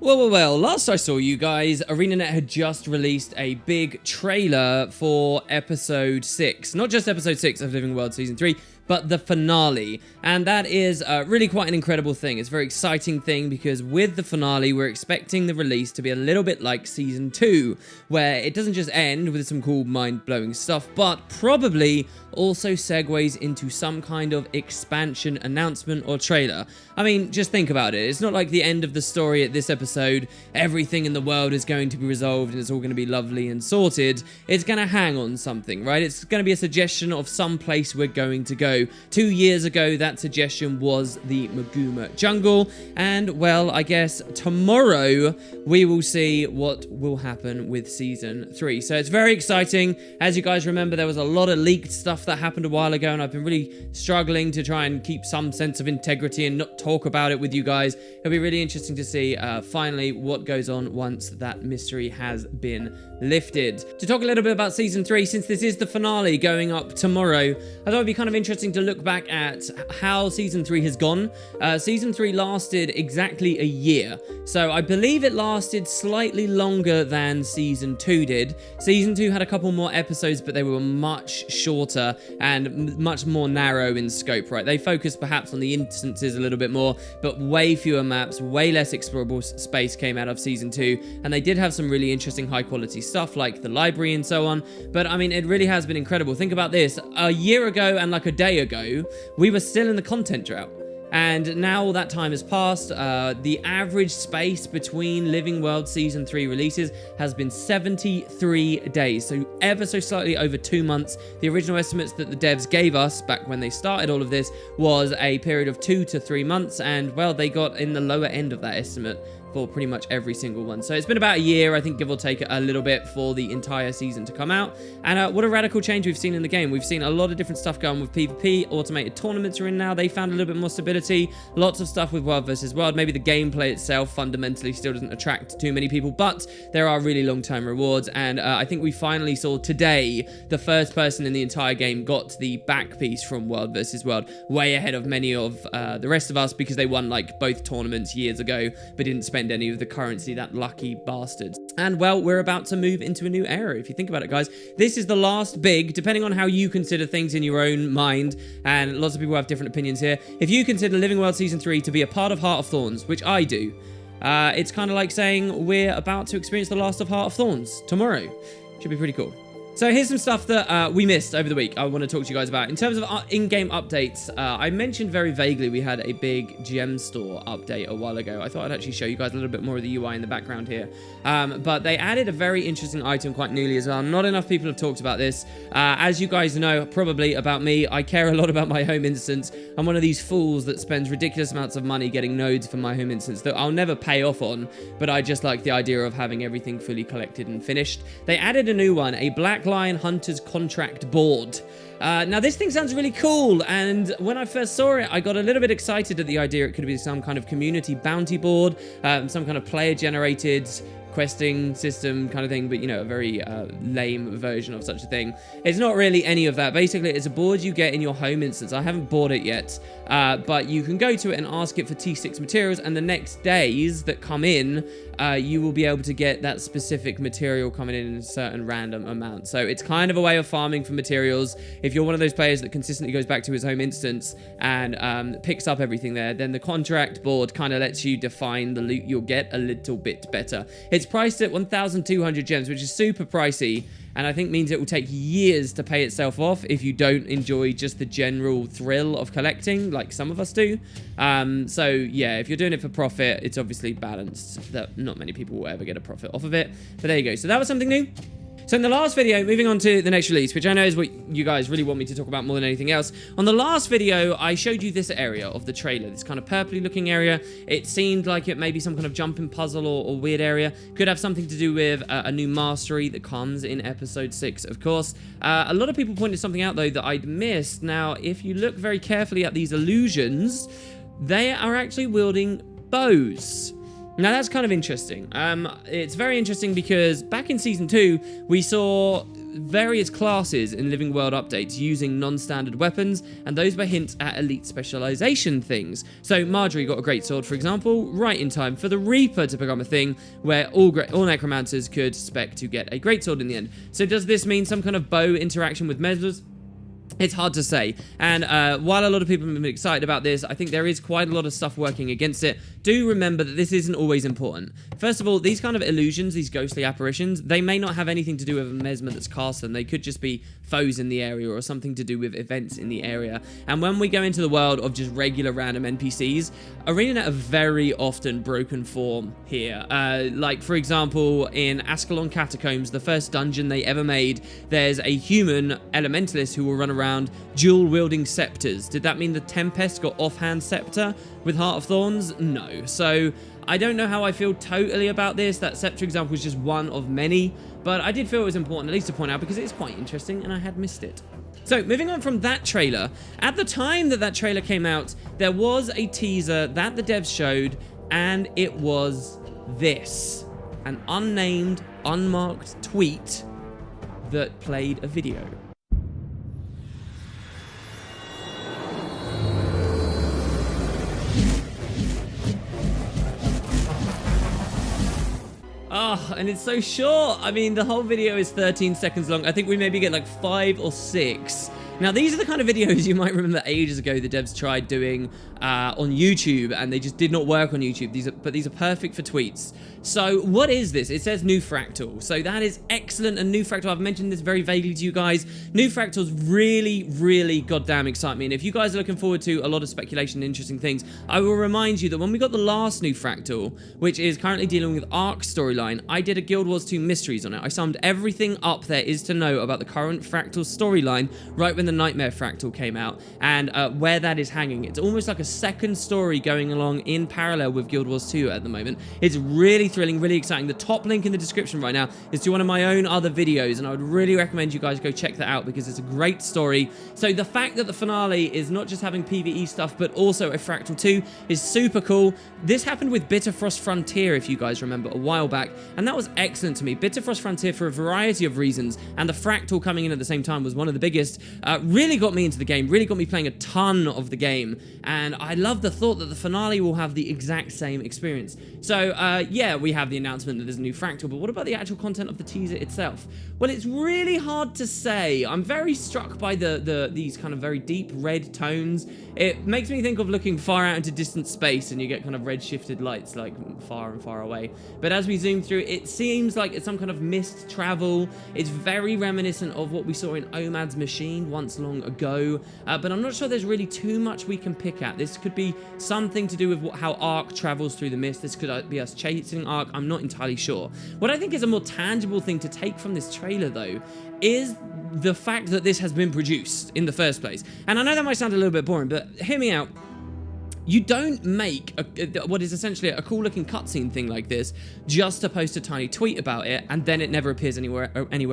Well, last I saw you guys, ArenaNet had just released a big trailer for episode 6. Not just episode 6 of Living World Season 3, but the finale. And that is really quite an incredible thing. It's a very exciting thing because with the finale, we're expecting the release to be a little bit like Season 2, where it doesn't just end with some cool mind-blowing stuff, but probably also segues into some kind of expansion announcement or trailer. I mean, just think about it. It's not like the end of the story at this episode, everything in the world is going to be resolved and it's all going to be lovely and sorted. It's going to hang on something, right? It's going to be a suggestion of some place we're going to go. 2 years ago, that suggestion was the Maguma jungle, and well, I guess tomorrow we will see what will happen with Season 3. So it's very exciting. As you guys remember, there was a lot of leaked stuff that happened a while ago, and I've been really struggling to try and keep some sense of integrity and not talk about it with you guys. It'll be really interesting to see finally what goes on once that mystery has been lifted. To talk a little bit about Season 3, since this is the finale going up tomorrow, I thought it'd be kind of interesting to look back at how Season 3 has gone. Season 3 lasted exactly a year, so I believe it lasted slightly longer than Season 2 did. Season 2 had a couple more episodes, but they were much shorter and much more narrow in scope, right? They focused perhaps on the instances a little bit more, but way fewer maps, way less explorable space came out of Season 2, and they did have some really interesting high quality stuff like the library and so on. But I mean, it really has been incredible. Think about this, a year ago and like a day ago, we were still in the content drought. And now all that time has passed. The average space between Living World Season 3 releases has been 73 days. So ever so slightly over 2 months. The original estimates that the devs gave us back when they started all of this was a period of 2 to 3 months. And well, they got in the lower end of that estimate for pretty much every single one. So it's been about a year, I think, give or take a little bit, for the entire season to come out. And what a radical change we've seen in the game. We've seen a lot of different stuff going with PvP. Automated tournaments are in now. They found a little bit more stability. Lots of stuff with World versus World. Maybe the gameplay itself fundamentally still doesn't attract too many people, but there are really long-term rewards. And I think we finally saw today the first person in the entire game got the back piece from World versus World, way ahead of many of the rest of us, because they won like both tournaments years ago, but didn't spend any of the currency, that lucky bastards. And well, we're about to move into a new era. If you think about it, guys, this is the last big, depending on how you consider things in your own mind, and lots of people have different opinions here. If you consider Living World Season 3 to be a part of Heart of Thorns, which I do, it's kind of like saying we're about to experience the last of Heart of Thorns tomorrow. Should be pretty cool. So here's some stuff that we missed over the week I want to talk to you guys about. In terms of in-game updates, I mentioned very vaguely we had a big gem store update a while ago. I thought I'd actually show you guys a little bit more of the UI in the background here. But they added a very interesting item quite newly as well. Not enough people have talked about this. As you guys know probably about me, I care a lot about my home instance. I'm one of these fools that spends ridiculous amounts of money getting nodes for my home instance that I'll never pay off on, but I just like the idea of having everything fully collected and finished. They added a new one, a Black Lion Hunter's Contract board. Now this thing sounds really cool, and when I first saw it, I got a little bit excited at the idea it could be some kind of community bounty board, some kind of player generated questing system kind of thing, but you know, a very lame version of such a thing. It's not really any of that. Basically, it's a board you get in your home instance. I haven't bought it yet, but you can go to it and ask it for T6 materials, and the next days that come in, you will be able to get that specific material coming in a certain random amount. So it's kind of a way of farming for materials. If you're one of those players that consistently goes back to his home instance and picks up everything there, then the contract board kind of lets you define the loot you'll get a little bit better. It's priced at 1,200 gems, which is super pricey, and I think means it will take years to pay itself off if you don't enjoy just the general thrill of collecting like some of us do. So yeah, if you're doing it for profit, it's obviously balanced that not many people will ever get a profit off of it. But there you go. So that was something new. So in the last video, moving on to the next release, which I know is what you guys really want me to talk about more than anything else. On the last video, I showed you this area of the trailer, this kind of purpley looking area. It seemed like it may be some kind of jumping puzzle or weird area. Could have something to do with a new mastery that comes in episode 6, of course. A lot of people pointed something out, though, that I'd missed. Now, if you look very carefully at these illusions, they are actually wielding bows. Now, that's kind of interesting. It's very interesting because back in Season 2, we saw various classes in Living World updates using non-standard weapons, and those were hints at elite specialization things. So Marjorie got a great sword, for example, right in time for the Reaper to become a thing where all necromancers could spec to get a greatsword in the end. So does this mean some kind of bow interaction with mesmers? It's hard to say, and while a lot of people have been excited about this, I think there is quite a lot of stuff working against it. Do remember that this isn't always important. First of all, these kind of illusions, these ghostly apparitions, they may not have anything to do with a mesmer that's cast them. They could just be foes in the area or something to do with events in the area. And when we go into the world of just regular random NPCs, ArenaNet are very often broken form here. Like, for example, in Ascalon Catacombs, the first dungeon they ever made, there's a human elementalist who will run around dual-wielding scepters. Did that mean the Tempest got offhand scepter with Heart of Thorns? No. So I don't know how I feel totally about this. That scepter example is just one of many, but I did feel it was important at least to point out because it's quite interesting and I had missed it. So, moving on from that trailer, at the time that trailer came out, there was a teaser that the devs showed, and it was this. An unnamed, unmarked tweet that played a video. Oh, and it's so short. I mean, the whole video is 13 seconds long. I think we maybe get like 5 or 6. Now, these are the kind of videos you might remember ages ago the devs tried doing on YouTube, and they just did not work on YouTube. But these are perfect for tweets. So what is this? It says new Fractal. So that is excellent. And new Fractal, I've mentioned this very vaguely to you guys. New Fractals really, really goddamn excite me. And if you guys are looking forward to a lot of speculation and interesting things, I will remind you that when we got the last new Fractal, which is currently dealing with Arc storyline, I did a Guild Wars 2 mysteries on it. I summed everything up there is to know about the current Fractal storyline right when the Nightmare Fractal came out, and where that is hanging. It's almost like a second story going along in parallel with Guild Wars 2 at the moment. It's really thrilling, really exciting. The top link in the description right now is to one of my own other videos, and I would really recommend you guys go check that out because it's a great story. So the fact that the finale is not just having PvE stuff, but also a Fractal 2 is super cool. This happened with Bitterfrost Frontier, if you guys remember, a while back, and that was excellent to me. Bitterfrost Frontier, for a variety of reasons, and the Fractal coming in at the same time was one of the biggest, really got me into the game, really got me playing a ton of the game, and I love the thought that the finale will have the exact same experience. So, yeah, we have the announcement that there's a new Fractal, but what about the actual content of the teaser itself? Well, it's really hard to say. I'm very struck by these kind of very deep red tones. It makes me think of looking far out into distant space, and you get kind of red-shifted lights, like, far and far away. But as we zoom through, it seems like it's some kind of mist travel. It's very reminiscent of what we saw in Omad's Machine once long ago, but I'm not sure there's really too much we can pick at. This could be something to do with how Arc travels through the mist. This could be us chasing Arc. I'm not entirely sure. What I think is a more tangible thing to take from this trailer, though, is the fact that this has been produced in the first place. And I know that might sound a little bit boring, but hear me out. You don't make what is essentially a cool-looking cutscene thing like this just to post a tiny tweet about it, and then it never appears anywhere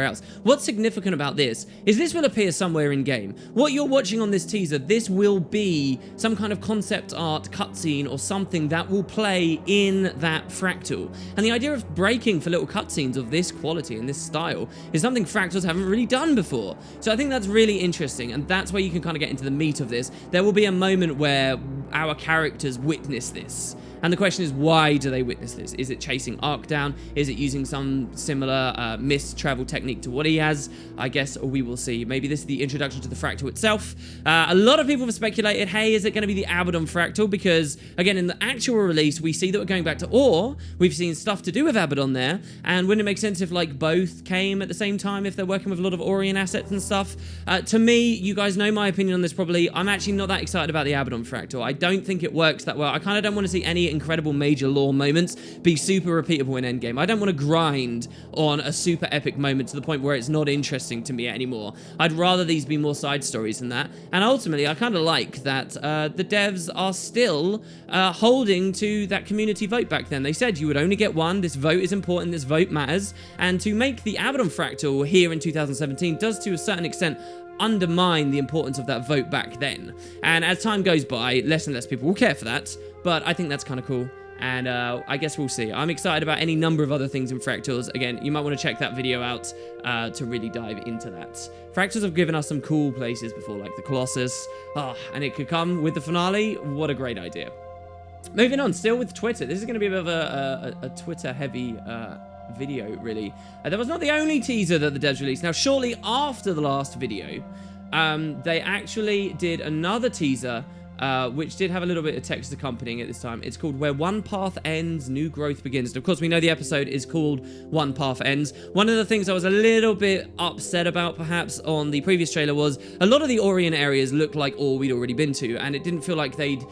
else. What's significant about this is this will appear somewhere in-game. What you're watching on this teaser, this will be some kind of concept art cutscene or something that will play in that Fractal. And the idea of breaking for little cutscenes of this quality and this style is something Fractals haven't really done before. So I think that's really interesting, and that's where you can kind of get into the meat of this. There will be a moment where our characters witness this. And the question is, why do they witness this? Is it chasing Arc down? Is it using some similar mist travel technique to what he has? I guess we will see. Maybe this is the introduction to the Fractal itself. A lot of people have speculated, hey, is it going to be the Abaddon Fractal? Because, again, in the actual release, we see that we're going back to Ore. We've seen stuff to do with Abaddon there. And wouldn't it make sense if, like, both came at the same time, if they're working with a lot of Orion assets and stuff? To me, you guys know my opinion on this probably. I'm actually not that excited about the Abaddon Fractal. I don't think it works that well. I kind of don't want to see any incredible major lore moments be super repeatable in endgame. I don't want to grind on a super epic moment to the point where it's not interesting to me anymore. I'd rather these be more side stories than that. And ultimately, I kind of like that the devs are still holding to that community vote back then. They said you would only get one. This vote is important. This vote matters. And to make the Abaddon Fractal here in 2017 does, to a certain extent, undermine the importance of that vote back then. And as time goes by, less and less people will care for that, but I think that's kind of cool. And I guess we'll see. I'm excited about any number of other things in Fractals. Again, you might want to check that video out to really dive into that. Fractals have given us some cool places before, like the Colossus. And it could come with the finale. What a great idea. Moving on, still with Twitter. This is going to be a bit of a Twitter-heavy video, really. That was not the only teaser that the devs released. Now, shortly after the last video, they actually did another teaser, which did have a little bit of text accompanying it this time. It's called Where One Path Ends, New Growth Begins. And of course, we know the episode is called One Path Ends. One of the things I was a little bit upset about, perhaps, on the previous trailer was a lot of the Orient areas looked like all we'd already been to, and it didn't feel like they'd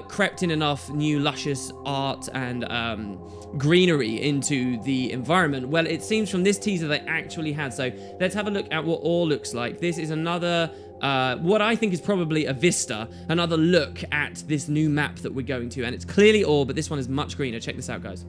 crept in enough new luscious art and greenery into the environment. Well, it seems from this teaser they actually had. So let's have a look at what all looks like. This is another what I think is probably a vista, another look at this new map that we're going to, and it's clearly ore, but this one is much greener. Check this out, guys.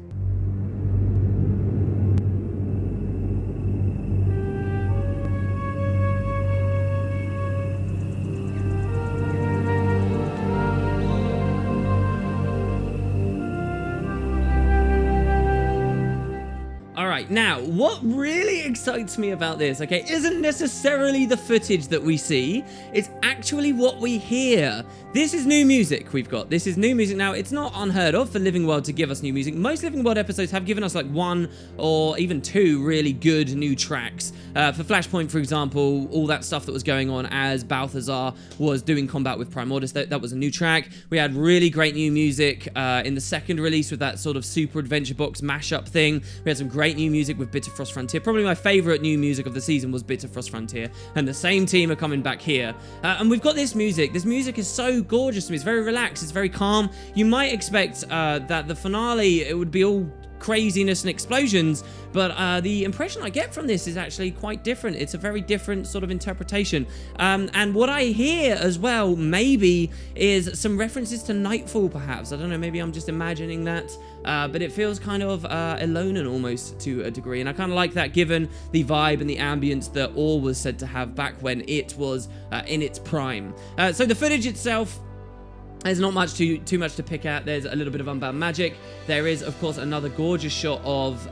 Now, what really excites me about this, okay, isn't necessarily the footage that we see, it's actually what we hear. This is new music we've got. This is new music. Now, it's not unheard of for Living World to give us new music. Most Living World episodes have given us like one or even two really good new tracks. For Flashpoint, for example, all that stuff that was going on as Balthazar was doing combat with Primordus, that was a new track. We had really great new music in the second release with that sort of Super Adventure Box mashup thing. We had some great new music with Bitterfrost Frontier. Probably my favorite new music of the season was Bitterfrost Frontier, and the same team are coming back here. And we've got this music. This music is so gorgeous to me. It's very relaxed. It's very calm. You might expect that the finale, it would be all craziness and explosions, but the impression I get from this is actually quite different. It's a very different sort of interpretation. And what I hear as well, maybe, is some references to Nightfall, perhaps. I don't know, maybe I'm just imagining that, but it feels kind of Elonan almost to a degree, and I kind of like that given the vibe and the ambience that Ore was said to have back when it was in its prime. So the footage itself, there's not much too much to pick at. There's a little bit of Unbound Magic. There is, of course, another gorgeous shot of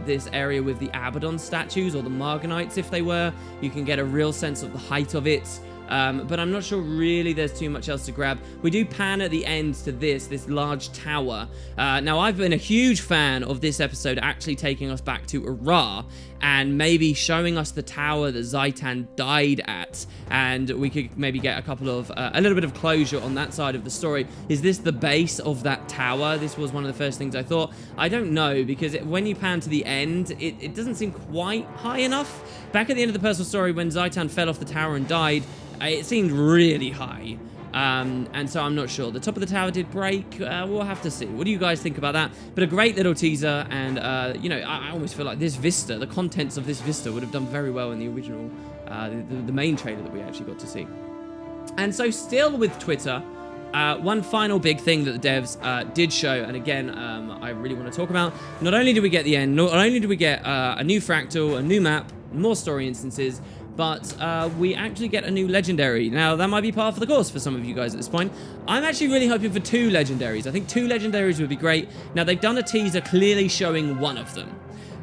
this area with the Abaddon statues, or the Marganites, if they were. You can get a real sense of the height of it. But I'm not sure really there's too much else to grab. We do pan at the end to this large tower. Now, I've been a huge fan of this episode actually taking us back to Ra and maybe showing us the tower that Zaitan died at, and we could maybe get a couple of a little bit of closure on that side of the story. Is this the base of that tower? This was one of the first things I thought. I don't know, because when you pan to the end, it doesn't seem quite high enough. Back at the end of the personal story, when Zaitan fell off the tower and died, it seemed really high. And so I'm not sure. The top of the tower did break. We'll have to see. What do you guys think about that? But a great little teaser, and you know, I almost feel like this vista, the contents of this vista, would have done very well in the original, the main trailer that we actually got to see. And so, still with Twitter, one final big thing that the devs did show, and again, I really want to talk about. Not only do we get the end, not only do we get a new Fractal, a new map, more story instances, but we actually get a new legendary. Now, that might be par for the course for some of you guys at this point. I'm actually really hoping for 2 legendaries. I think 2 legendaries would be great. Now, they've done a teaser clearly showing one of them.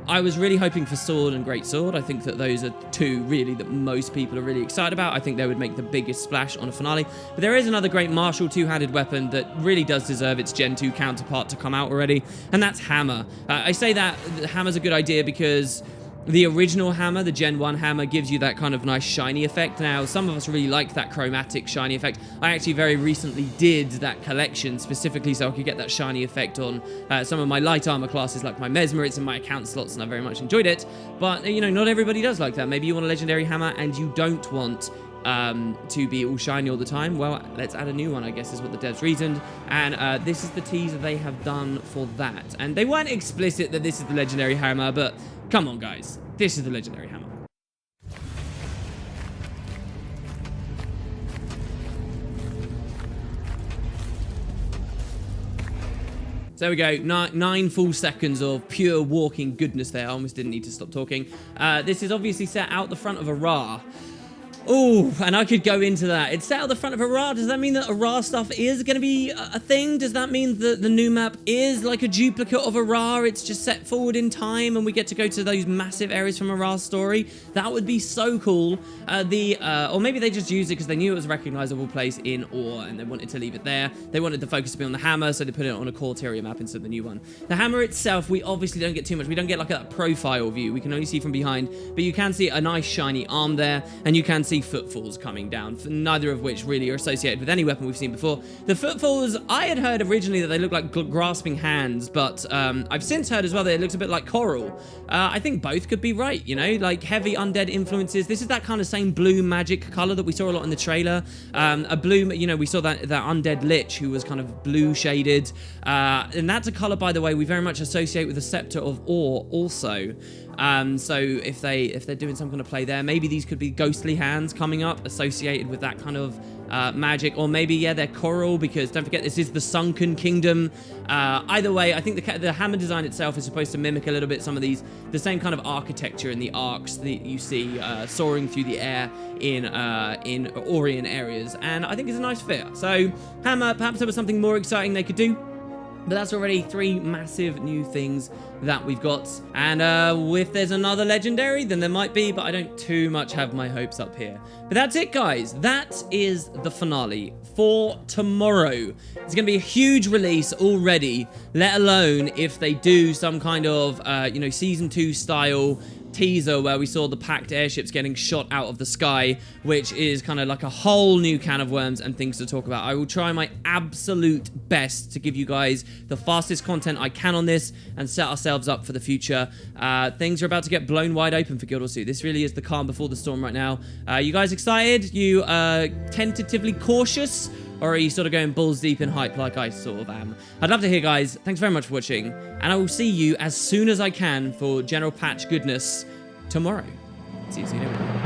I was really hoping for Sword and Great Sword. I think that those are 2 really that most people are really excited about. I think they would make the biggest splash on a finale. But there is another great martial 2-handed weapon that really does deserve its Gen 2 counterpart to come out already, and that's Hammer. I say that Hammer's a good idea because the original Hammer, the Gen 1 Hammer, gives you that kind of nice shiny effect. Now, some of us really like that chromatic shiny effect. I actually very recently did that collection specifically so I could get that shiny effect on some of my light armor classes like my Mesmerites and my account slots, and I very much enjoyed it. But, you know, not everybody does like that. Maybe you want a legendary Hammer and you don't want to be all shiny all the time. Well, let's add a new one, I guess, is what the devs reasoned. And this is the teaser they have done for that. And they weren't explicit that this is the legendary Hammer, but come on, guys. This is the legendary Hammer. So there we go, 9 full seconds of pure walking goodness there. I almost didn't need to stop talking. This is obviously set out the front of a Ra. Oh, and I could go into that. It's set at the front of Ara. Does that mean that Ara stuff is going to be a thing? Does that mean that the new map is like a duplicate of Ara? It's just set forward in time and we get to go to those massive areas from Ara's story? That would be so cool. Or maybe they just used it because they knew it was a recognizable place in Ore and they wanted to leave it there. They wanted the focus to be on the hammer, so they put it on a Corteria map instead of the new one. The hammer itself, we obviously don't get too much. We don't get like a profile view. We can only see from behind, but you can see a nice shiny arm there, and you can see footfalls coming down, neither of which really are associated with any weapon we've seen before. The footfalls, I had heard originally that they look like grasping hands, but I've since heard as well that it looks a bit like coral. I think both could be right, you know, like heavy undead influences. This is that kind of same blue magic color that we saw a lot in the trailer. A blue, you know, we saw that undead lich who was kind of blue shaded, and that's a color, by the way, we very much associate with the Scepter of Ore also. So if they're doing some kind of play there, maybe these could be ghostly hands coming up associated with that kind of magic, or maybe, yeah, they're coral, because don't forget this is the Sunken Kingdom. Either way, I think the hammer design itself is supposed to mimic a little bit some of the same kind of architecture in the arcs that you see soaring through the air in Orion areas, and I think it's a nice fit. So hammer, perhaps there was something more exciting they could do. But that's already 3 massive new things that we've got. And if there's another legendary, then there might be, but I don't too much have my hopes up here. But that's it, guys. That is the finale for tomorrow. It's going to be a huge release already, let alone if they do some kind of, you know, Season 2 style teaser where we saw the packed airships getting shot out of the sky, which is kind of like a whole new can of worms and things to talk about. I will try my absolute best to give you guys the fastest content I can on this and set ourselves up for the future. Things are about to get blown wide open for Guild Wars 2. This really is the calm before the storm right now. You guys excited? You tentatively cautious? Or are you sort of going balls deep in hype like I sort of am? I'd love to hear, guys. Thanks very much for watching. And I will see you as soon as I can for General Patch goodness tomorrow. See you soon, everyone.